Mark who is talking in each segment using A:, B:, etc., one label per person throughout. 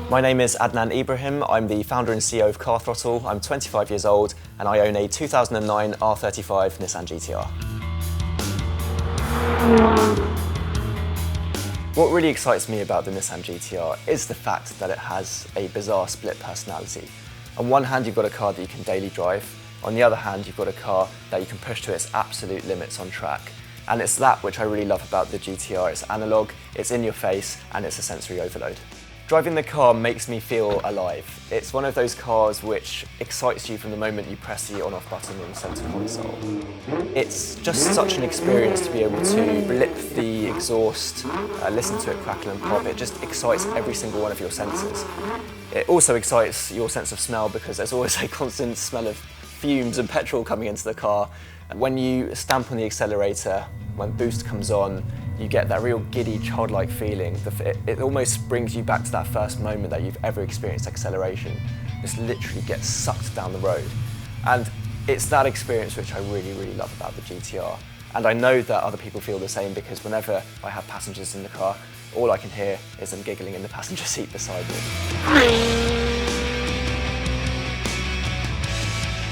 A: My name is Adnan Ebrahim. I'm the founder and CEO of Car Throttle. I'm 25 years old and I own a 2009 R35 Nissan GT-R. What really excites me about the Nissan GT-R is the fact that it has a bizarre split personality. On one hand, you've got a car that you can daily drive. On the other hand, you've got a car that you can push to its absolute limits on track. And it's that which I really love about the GT-R. It's analog, it's in your face, and it's a sensory overload. Driving the car makes me feel alive. It's one of those cars which excites you from the moment you press the on-off button in the centre console. It's just such an experience to be able to blip the exhaust, listen to it crackle and pop. It just excites every single one of your senses. It also excites your sense of smell because there's always a constant smell of fumes and petrol coming into the car. When you stamp on the accelerator, when boost comes on, you get that real giddy, childlike feeling. It almost brings you back to that first moment that you've ever experienced acceleration. Just literally get sucked down the road. And it's that experience which I really, really love about the GT-R. And I know that other people feel the same because whenever I have passengers in the car, all I can hear is them giggling in the passenger seat beside me.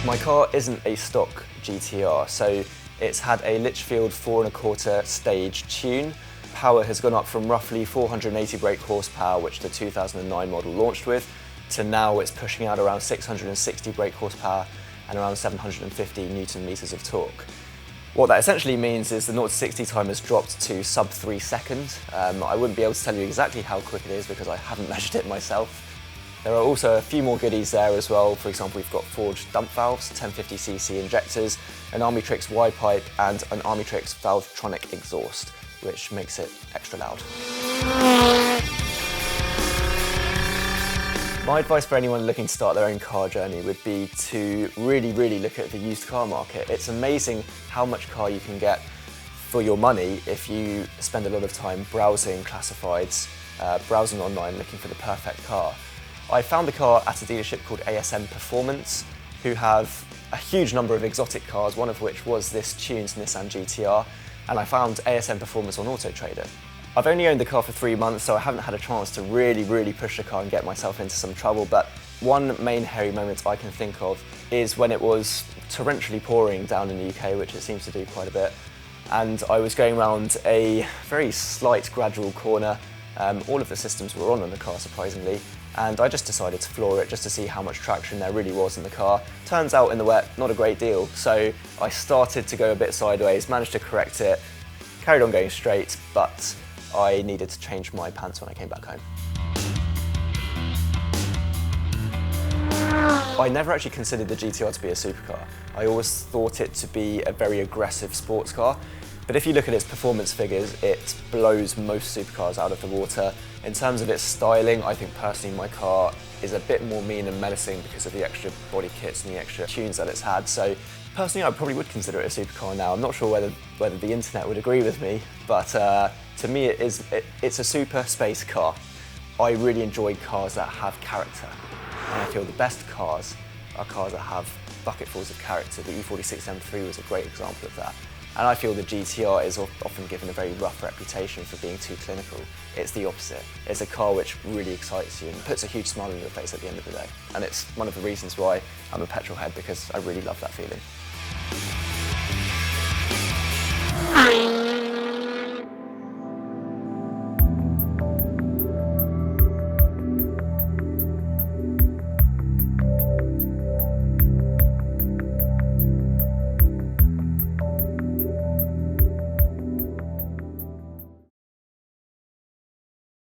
A: My car isn't a stock GT-R, so it's had a Litchfield 4¼ stage tune. Power has gone up from roughly 480 brake horsepower, which the 2009 model launched with, to now it's pushing out around 660 brake horsepower and around 750 Newton meters of torque. What that essentially means is the 0 to 60 time has dropped to sub 3 seconds. I wouldn't be able to tell you exactly how quick it is because I haven't measured it myself. There are also a few more goodies there as well. For example, we've got forged dump valves, 1050cc injectors, an Armytrix Y-pipe and an Armytrix Valvetronic exhaust, which makes it extra loud. My advice for anyone looking to start their own car journey would be to really look at the used car market. It's amazing how much car you can get for your money if you spend a lot of time browsing classifieds, browsing online, looking for the perfect car. I found the car at a dealership called ASM Performance, who have a huge number of exotic cars, one of which was this tuned Nissan GT-R, and I found ASM Performance on Auto Trader. I've only owned the car for 3 months, so I haven't had a chance to really push the car and get myself into some trouble, but one main hairy moment I can think of is when it was torrentially pouring down in the UK, which it seems to do quite a bit, and I was going around a very slight gradual corner. All of the systems were on the car, surprisingly, and I just decided to floor it just to see how much traction there really was in the car. Turns out in the wet, not a great deal, so I started to go a bit sideways, managed to correct it, carried on going straight, but I needed to change my pants when I came back home. I never actually considered the GT-R to be a supercar. I always thought it to be a very aggressive sports car. But if you look at its performance figures, it blows most supercars out of the water. In terms of its styling, I think personally my car is a bit more mean and menacing because of the extra body kits and the extra tunes that it's had. So personally, I probably would consider it a supercar now. I'm not sure whether the internet would agree with me, but to me it's a super space car. I really enjoy cars that have character. And I feel the best cars are cars that have bucketfuls of character. The E46 M3 was a great example of that. And I feel the GT-R is often given a very rough reputation for being too clinical. It's the opposite. It's a car which really excites you and puts a huge smile on your face at the end of the day. And it's one of the reasons why I'm a petrolhead, because I really love that feeling.